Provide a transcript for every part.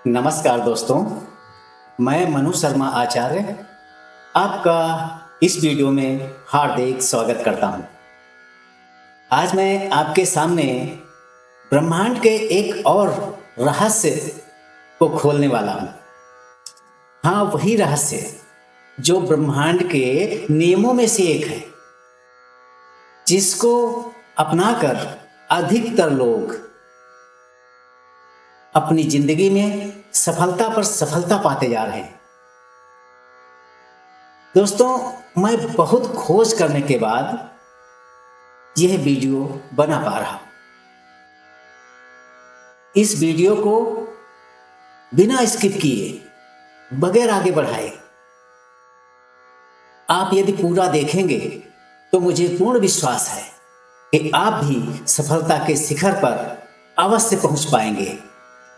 नमस्कार दोस्तों, मैं मनु शर्मा आचार्य आपका इस वीडियो में हार्दिक स्वागत करता हूं। आज मैं आपके सामने ब्रह्मांड के एक और रहस्य को खोलने वाला हूं। हाँ, वही रहस्य जो ब्रह्मांड के नियमों में से एक है, जिसको अपनाकर अधिकतर लोग अपनी जिंदगी में सफलता पर सफलता पाते जा रहे हैं। दोस्तों, मैं बहुत खोज करने के बाद यह वीडियो बना पा रहा हूं। इस वीडियो को बिना स्किप किए, बगैर आगे बढ़ाए आप यदि पूरा देखेंगे तो मुझे पूर्ण विश्वास है कि आप भी सफलता के शिखर पर अवश्य पहुंच पाएंगे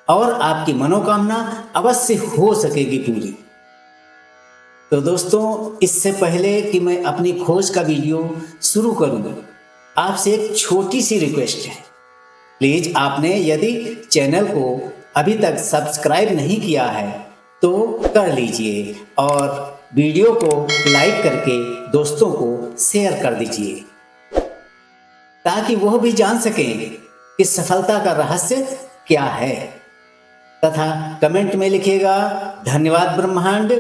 और आपकी मनोकामना अवश्य हो सकेगी पूरी। तो दोस्तों, इससे पहले कि मैं अपनी खोज का वीडियो शुरू करूं, आपसे एक छोटी सी रिक्वेस्ट है। प्लीज आपने यदि चैनल को अभी तक सब्सक्राइब नहीं किया है तो कर लीजिए और वीडियो को लाइक करके दोस्तों को शेयर कर दीजिए, ताकि वह भी जान सकें कि सफलता का रहस्य क्या है। तथा कमेंट में लिखिएगा, धन्यवाद ब्रह्मांड,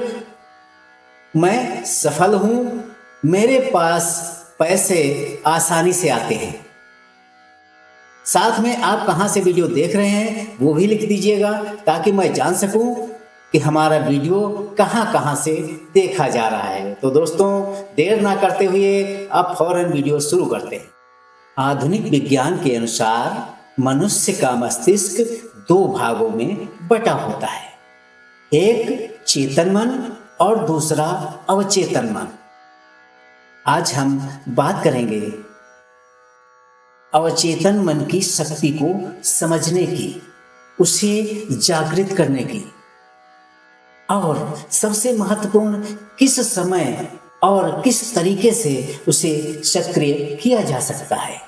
मैं सफल हूं, मेरे पास पैसे आसानी से आते हैं। साथ में आप कहां से वीडियो देख रहे हैं वो भी लिख दीजिएगा, ताकि मैं जान सकूं कि हमारा वीडियो कहां कहां से देखा जा रहा है। तो दोस्तों, देर ना करते हुए अब फौरन वीडियो शुरू करते हैं। आधुनिक विज्ञान के अनुसार मनुष्य का मस्तिष्क दो भागों में बटा होता है, एक चेतन मन और दूसरा अवचेतन मन। आज हम बात करेंगे अवचेतन मन की शक्ति को समझने की, उसे जागृत करने की, और सबसे महत्वपूर्ण किस समय और किस तरीके से उसे सक्रिय किया जा सकता है,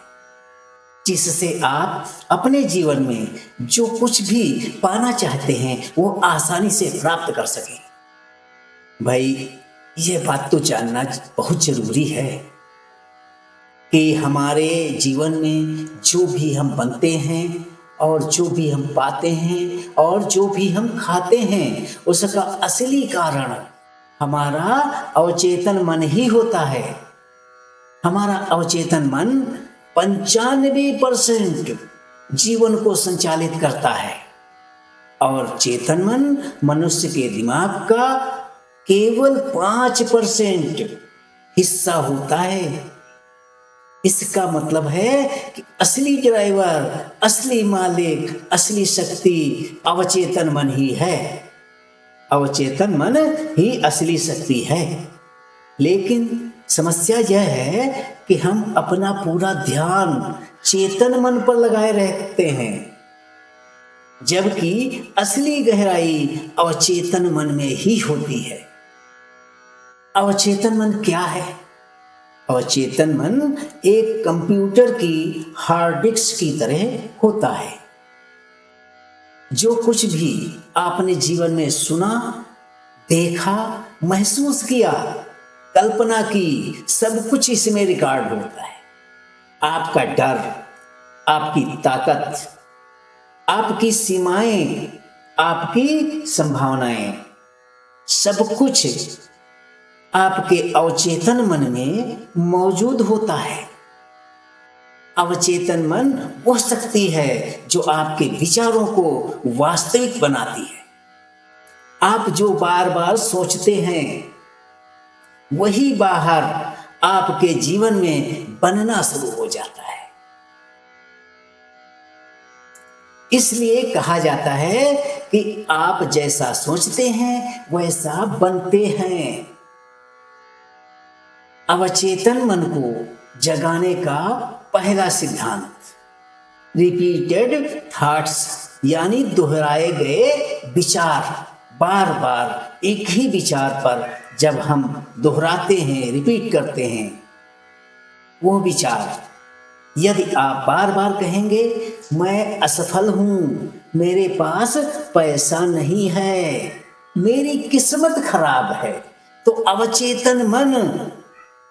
जिससे आप अपने जीवन में जो कुछ भी पाना चाहते हैं वो आसानी से प्राप्त कर सकें। भाई, ये बात तो जानना बहुत जरूरी है कि हमारे जीवन में जो भी हम बनते हैं और जो भी हम पाते हैं और जो भी हम खाते हैं, उसका असली कारण हमारा अवचेतन मन ही होता है। हमारा अवचेतन मन 95% जीवन को संचालित करता है और चेतन मन मनुष्य के दिमाग का केवल 5% हिस्सा होता है। इसका मतलब है कि असली ड्राइवर, असली मालिक, असली शक्ति अवचेतन मन ही है। अवचेतन मन ही असली शक्ति है। लेकिन समस्या यह है कि हम अपना पूरा ध्यान चेतन मन पर लगाए रहते हैं, जबकि असली गहराई अवचेतन मन में ही होती है। अवचेतन मन क्या है? अवचेतन मन एक कंप्यूटर की हार्ड डिस्क की तरह होता है। जो कुछ भी आपने जीवन में सुना, देखा, महसूस किया, कल्पना की, सब कुछ इसमें रिकॉर्ड होता है। आपका डर, आपकी ताकत, आपकी सीमाएं, आपकी संभावनाएं, सब कुछ आपके अवचेतन मन में मौजूद होता है। अवचेतन मन वह शक्ति है जो आपके विचारों को वास्तविक बनाती है। आप जो बार बार सोचते हैं वही बाहर आपके जीवन में बनना शुरू हो जाता है। इसलिए कहा जाता है कि आप जैसा सोचते हैं वैसा बनते हैं। अवचेतन मन को जगाने का पहला सिद्धांत रिपीटेड थॉट्स, यानी दोहराए गए विचार। बार बार एक ही विचार पर जब हम दोहराते हैं, रिपीट करते हैं, वो विचार यदि आप बार बार कहेंगे मैं असफल हूं, मेरे पास पैसा नहीं है, मेरी किस्मत खराब है, तो अवचेतन मन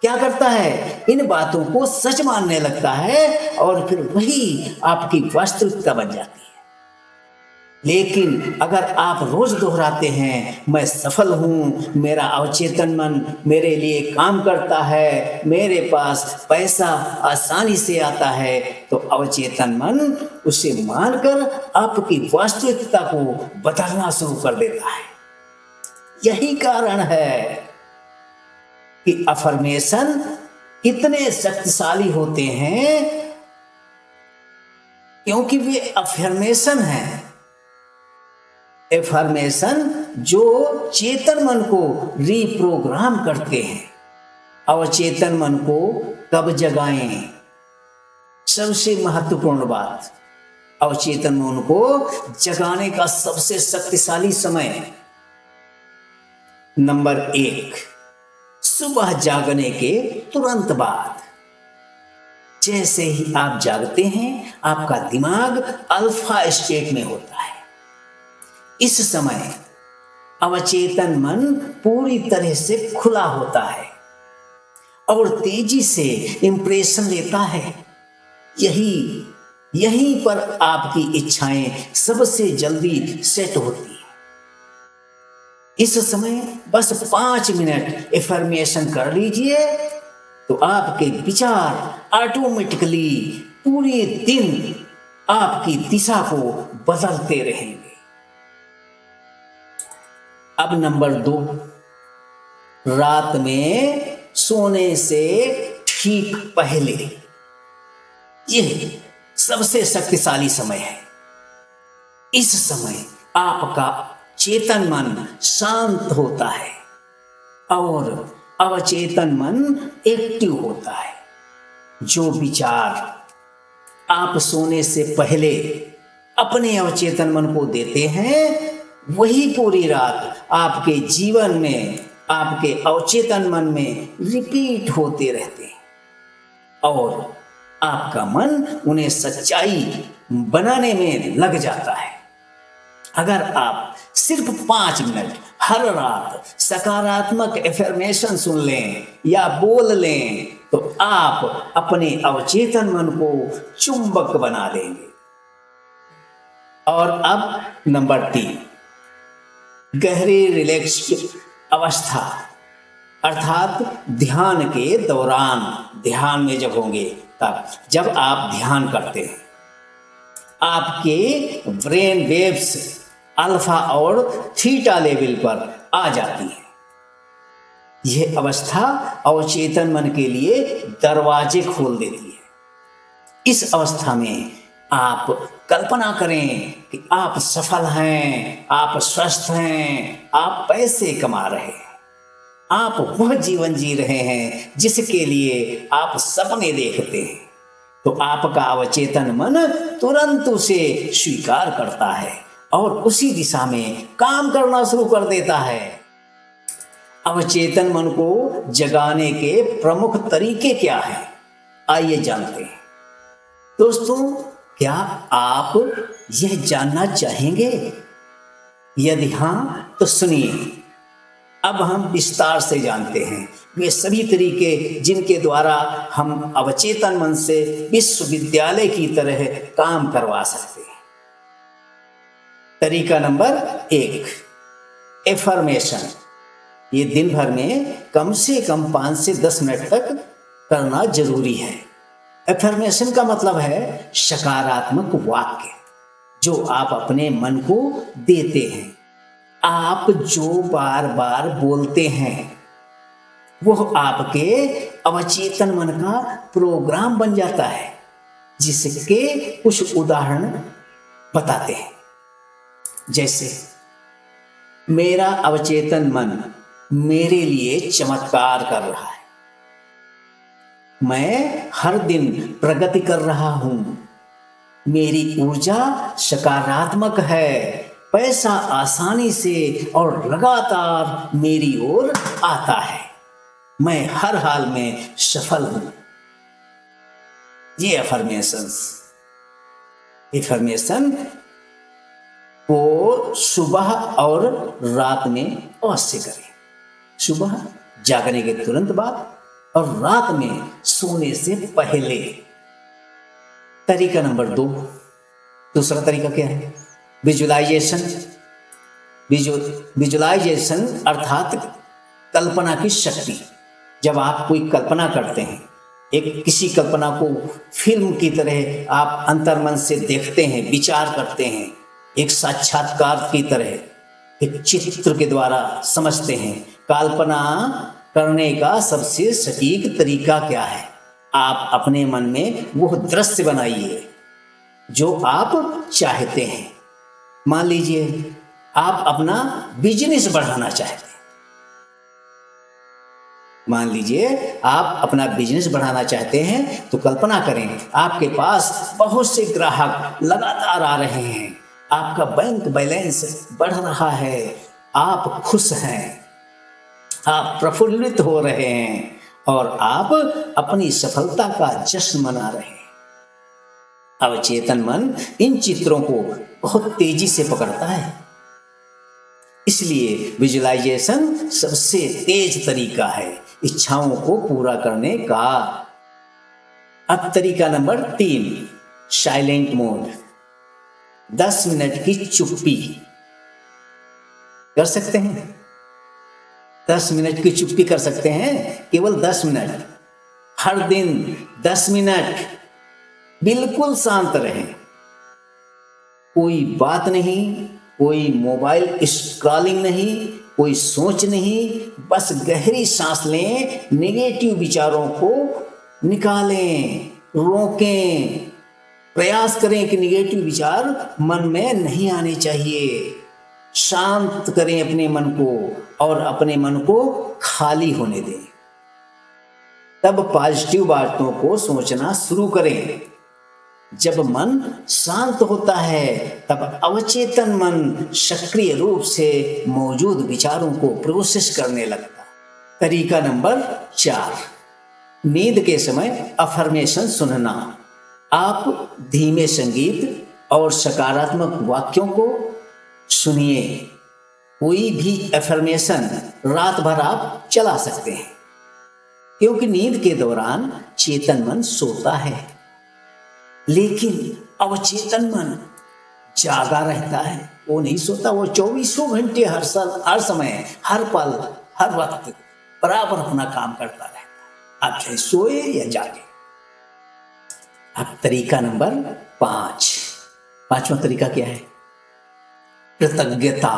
क्या करता है, इन बातों को सच मानने लगता है और फिर वही आपकी वास्तविकता बन जाती है। लेकिन अगर आप रोज दोहराते हैं, मैं सफल हूं, मेरा अवचेतन मन मेरे लिए काम करता है, मेरे पास पैसा आसानी से आता है, तो अवचेतन मन उसे मानकर आपकी वास्तविकता को बदलना शुरू कर देता है। यही कारण है कि अफर्मेशन कितने शक्तिशाली होते हैं, क्योंकि वे अफर्मेशन हैं। एफर्मेशन जो चेतन मन को रिप्रोग्राम करते हैं। अवचेतन मन को कब जगाएं? सबसे महत्वपूर्ण बात, अवचेतन मन को जगाने का सबसे शक्तिशाली समय नंबर 1, सुबह जागने के तुरंत बाद। जैसे ही आप जागते हैं, आपका दिमाग अल्फा स्टेट में होता है। इस समय अवचेतन मन पूरी तरह से खुला होता है और तेजी से इंप्रेशन लेता है। यहीं पर आपकी इच्छाएं सबसे जल्दी सेट होती है। इस समय बस 5 मिनट एफर्मेशन कर लीजिए तो आपके विचार ऑटोमेटिकली पूरे दिन आपकी दिशा को बदलते रहेंगे। अब नंबर 2, रात में सोने से ठीक पहले। यह सबसे शक्तिशाली समय है। इस समय आपका चेतन मन शांत होता है और अवचेतन मन एक्टिव होता है। जो विचार आप सोने से पहले अपने अवचेतन मन को देते हैं, वही पूरी रात आपके जीवन में, आपके अवचेतन मन में रिपीट होते रहते हैं और आपका मन उन्हें सच्चाई बनाने में लग जाता है। अगर आप सिर्फ 5 मिनट हर रात सकारात्मक एफर्मेशन सुन लें या बोल लें, तो आप अपने अवचेतन मन को चुंबक बना देंगे। और अब नंबर 3, गहरी रिलैक्स्ड अवस्था, अर्थात ध्यान के दौरान, ध्यान में जब होंगे तब, जब आप ध्यान करते हैं, आपके ब्रेन वेव्स अल्फा और थीटा लेवल पर आ जाती है। यह अवस्था अवचेतन मन के लिए दरवाजे खोल देती है। इस अवस्था में आप कल्पना करें कि आप सफल हैं, आप स्वस्थ हैं, आप पैसे कमा रहे हैं, आप वह जीवन जी रहे हैं जिसके लिए आप सपने देखते हैं, तो आपका अवचेतन मन तुरंत उसे स्वीकार करता है और उसी दिशा में काम करना शुरू कर देता है। अवचेतन मन को जगाने के प्रमुख तरीके क्या हैं? आइए जानते हैं। दोस्तों, क्या आप यह जानना चाहेंगे? यदि हाँ, तो सुनिए। अब हम विस्तार से जानते हैं वे सभी तरीके जिनके द्वारा हम अवचेतन मन से विश्वविद्यालय की तरह काम करवा सकते हैं। तरीका नंबर 1, एफर्मेशन। ये दिन भर में कम से कम 5 से 10 मिनट तक करना जरूरी है। एफर्मेशन का मतलब है सकारात्मक वाक्य जो आप अपने मन को देते हैं। आप जो बार बार बोलते हैं वह आपके अवचेतन मन का प्रोग्राम बन जाता है, जिसके कुछ उदाहरण बताते हैं। जैसे, मेरा अवचेतन मन मेरे लिए चमत्कार कर रहा है, मैं हर दिन प्रगति कर रहा हूं, मेरी ऊर्जा सकारात्मक है, पैसा आसानी से और लगातार मेरी ओर आता है, मैं हर हाल में सफल हूं। ये एफर्मेशन वो सुबह और रात में अवश्य करें। सुबह जागने के तुरंत बाद और रात में सोने से पहले। तरीका नंबर 2, दूसरा तरीका क्या है? विजुलाइजेशन। विजुलाइजेशन अर्थात कल्पना की शक्ति। जब आप कोई कल्पना करते हैं, एक किसी कल्पना को फिल्म की तरह आप अंतर्मन से देखते हैं, विचार करते हैं, एक साक्षात्कार की तरह एक चित्र के द्वारा समझते हैं। कल्पना करने का सबसे सटीक तरीका क्या है? आप अपने मन में वो दृश्य बनाइए जो आप चाहते हैं। मान लीजिए आप अपना बिजनेस बढ़ाना चाहते हैं। मान लीजिए आप अपना बिजनेस बढ़ाना चाहते हैं तो कल्पना करें आपके पास बहुत से ग्राहक लगातार आ रहे हैं, आपका बैंक बैलेंस बढ़ रहा है, आप खुश हैं, आप प्रफुल्लित हो रहे हैं और आप अपनी सफलता का जश्न मना रहे हैं। अवचेतन मन इन चित्रों को बहुत तेजी से पकड़ता है, इसलिए विजुलाइजेशन सबसे तेज तरीका है इच्छाओं को पूरा करने का। अब तरीका नंबर 3, साइलेंट मोड। 10 मिनट की चुप्पी कर सकते हैं। 10 मिनट की चुप्पी कर सकते हैं, केवल 10 मिनट हर दिन। 10 मिनट बिल्कुल शांत रहें, कोई बात नहीं, कोई मोबाइल स्क्रॉलिंग नहीं, कोई सोच नहीं, बस गहरी सांस लें, नेगेटिव विचारों को निकालें, रोकें, प्रयास करें कि नेगेटिव विचार मन में नहीं आने चाहिए। शांत करें अपने मन को और अपने मन को खाली होने दें। तब पॉजिटिव बातों को सोचना शुरू करें। जब मन शांत होता है तब अवचेतन मन सक्रिय रूप से मौजूद विचारों को प्रोसेस करने लगता। तरीका नंबर 4, नींद के समय अफर्मेशन सुनना। आप धीमे संगीत और सकारात्मक वाक्यों को सुनिए। कोई भी अफर्मेशन रात भर आप चला सकते हैं, क्योंकि नींद के दौरान चेतन मन सोता है, लेकिन अवचेतन मन जागा रहता है। वो नहीं सोता, वो 24 घंटे हर समय, हर पल, हर वक्त बराबर अपना काम करता रहता है, आप चाहे सोए या जागे। अब तरीका नंबर 5, पांचवा तरीका क्या है? कृतज्ञता,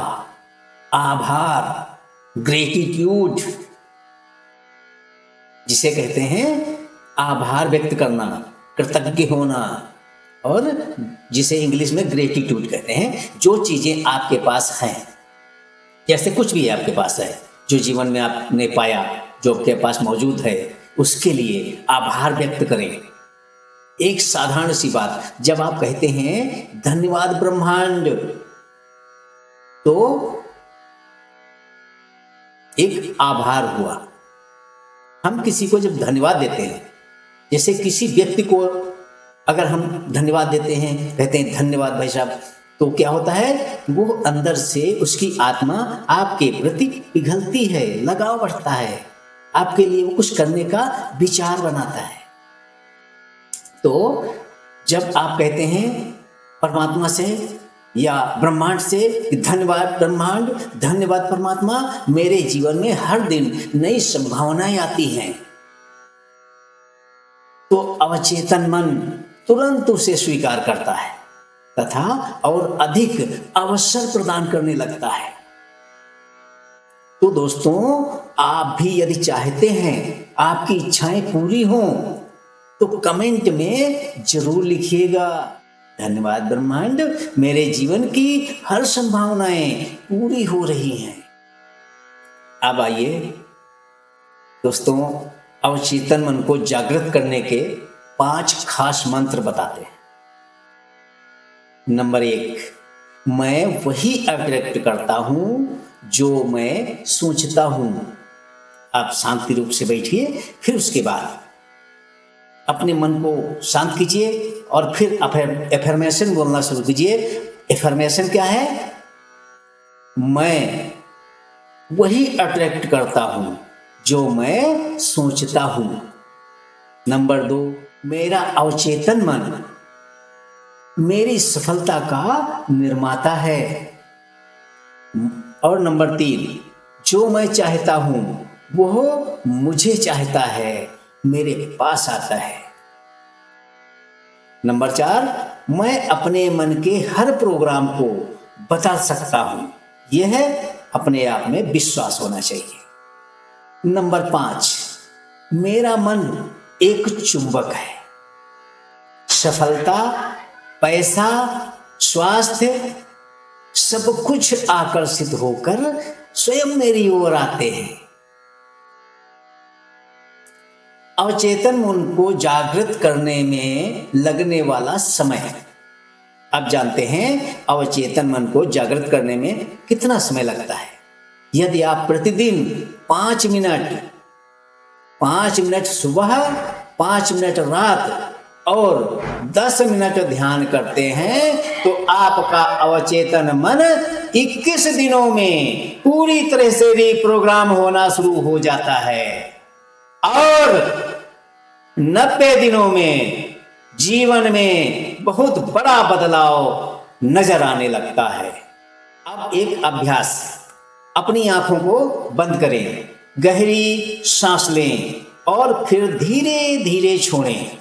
आभार, ग्रेटिट्यूड, जिसे कहते हैं आभार व्यक्त करना, कृतज्ञ होना, और जिसे इंग्लिश में ग्रेटिट्यूड कहते हैं। जो चीजें आपके पास हैं, जैसे कुछ भी आपके पास है, जो जीवन में आपने पाया, जो आपके पास मौजूद है, उसके लिए आभार व्यक्त करें। एक साधारण सी बात, जब आप कहते हैं धन्यवाद ब्रह्मांड, तो एक आभार हुआ। हम किसी को जब धन्यवाद देते हैं, जैसे किसी व्यक्ति को अगर हम धन्यवाद देते हैं, कहते हैं धन्यवाद भाई साहब, तो क्या होता है, वो अंदर से उसकी आत्मा आपके प्रति पिघलती है, लगाव बढ़ता है, आपके लिए वो कुछ करने का विचार बनाता है। तो जब आप कहते हैं परमात्मा से या ब्रह्मांड से धन्यवाद ब्रह्मांड, धन्यवाद परमात्मा, मेरे जीवन में हर दिन नई संभावनाएं आती हैं, तो अवचेतन मन तुरंत उसे स्वीकार करता है तथा और अधिक अवसर प्रदान करने लगता है। तो दोस्तों, आप भी यदि चाहते हैं आपकी इच्छाएं पूरी हों, तो कमेंट में जरूर लिखिएगा, धन्यवाद ब्रह्मांड, मेरे जीवन की हर संभावनाएं पूरी हो रही हैं। अब आइए दोस्तों, अवचेतन मन को जागृत करने के 5 खास मंत्र बताते हैं। नंबर 1, मैं वही अभिव्यक्त करता हूं जो मैं सोचता हूं। आप शांति रूप से बैठिए, फिर उसके बाद अपने मन को शांत कीजिए और फिर अफर्मेशन बोलना शुरू कीजिए। एफर्मेशन क्या है? मैं वही अट्रैक्ट करता हूं जो मैं सोचता हूं। नंबर 2, मेरा अवचेतन मन मेरी सफलता का निर्माता है। और नंबर 3, जो मैं चाहता हूं वो मुझे चाहता है, मेरे पास आता है। नंबर 4, मैं अपने मन के हर प्रोग्राम को बदल सकता हूं। यह है अपने आप में विश्वास होना चाहिए। नंबर 5, मेरा मन एक चुंबक है। सफलता, पैसा, स्वास्थ्य सब कुछ आकर्षित होकर स्वयं मेरी ओर आते हैं। अवचेतन मन को जागृत करने में लगने वाला समय। आप जानते हैं अवचेतन मन को जागृत करने में कितना समय लगता है। यदि आप प्रतिदिन 5 मिनट सुबह, 5 मिनट रात और 10 मिनट ध्यान करते हैं तो आपका अवचेतन मन 21 दिनों में पूरी तरह से रिप्रोग्राम होना शुरू हो जाता है और 90 दिनों में जीवन में बहुत बड़ा बदलाव नजर आने लगता है। अब एक अभ्यास, अपनी आंखों को बंद करें, गहरी सांस लें और फिर धीरे धीरे छोड़ें।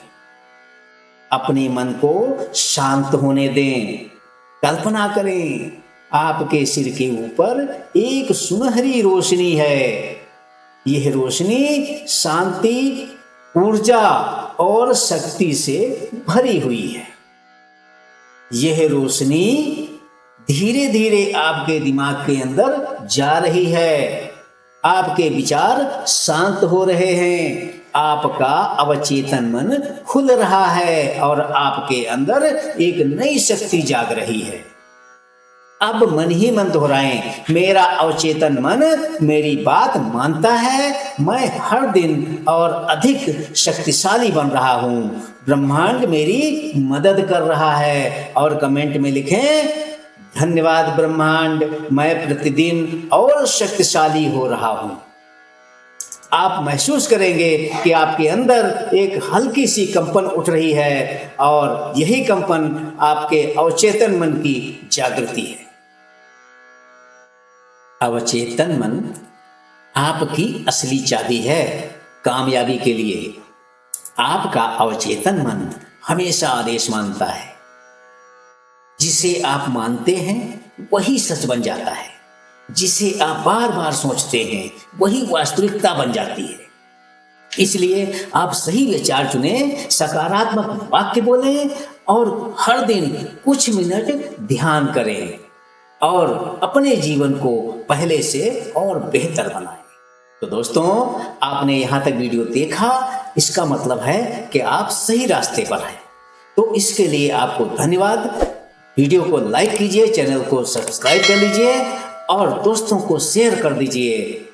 अपने मन को शांत होने दें। कल्पना करें आपके सिर के ऊपर एक सुनहरी रोशनी है। यह रोशनी शांति, ऊर्जा और शक्ति से भरी हुई है। यह रोशनी धीरे धीरे आपके दिमाग के अंदर जा रही है। आपके विचार शांत हो रहे हैं, आपका अवचेतन मन खुल रहा है और आपके अंदर एक नई शक्ति जाग रही है। अब मन ही मन दोहराएं, मेरा अवचेतन मन मेरी बात मानता है, मैं हर दिन और अधिक शक्तिशाली बन रहा हूं, ब्रह्मांड मेरी मदद कर रहा है। और कमेंट में लिखें, धन्यवाद ब्रह्मांड, मैं प्रतिदिन और शक्तिशाली हो रहा हूं। आप महसूस करेंगे कि आपके अंदर एक हल्की सी कंपन उठ रही है और यही कंपन आपके अवचेतन मन की जागृति है। अवचेतन मन आपकी असली चाबी है कामयाबी के लिए। आपका अवचेतन मन हमेशा आदेश मानता है। जिसे आप मानते हैं वही सच बन जाता है। जिसे आप बार बार सोचते हैं वही वास्तविकता बन जाती है। इसलिए आप सही विचार चुनें, सकारात्मक वाक्य बोलें और हर दिन कुछ मिनट ध्यान करें और अपने जीवन को पहले से और बेहतर बनाएं। तो दोस्तों, आपने यहाँ तक वीडियो देखा, इसका मतलब है कि आप सही रास्ते पर हैं। तो इसके लिए आपको धन्यवाद। वीडियो को लाइक कीजिए, चैनल को सब्सक्राइब कर लीजिए और दोस्तों को शेयर कर दीजिए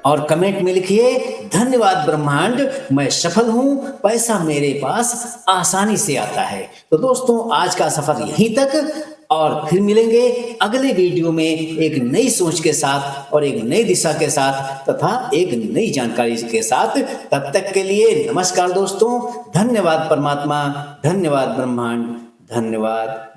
और कमेंट में लिखिए, धन्यवाद ब्रह्मांड, मैं सफल हूं, पैसा मेरे पास आसानी से आता है। तो दोस्तों, आज का सफर यहीं तक और फिर मिलेंगे अगले वीडियो में एक नई सोच के साथ और एक नई दिशा के साथ तथा एक नई जानकारी के साथ। तब तक के लिए नमस्कार दोस्तों। धन्यवाद परमात्मा, धन्यवाद ब्रह्मांड, धन्यवाद।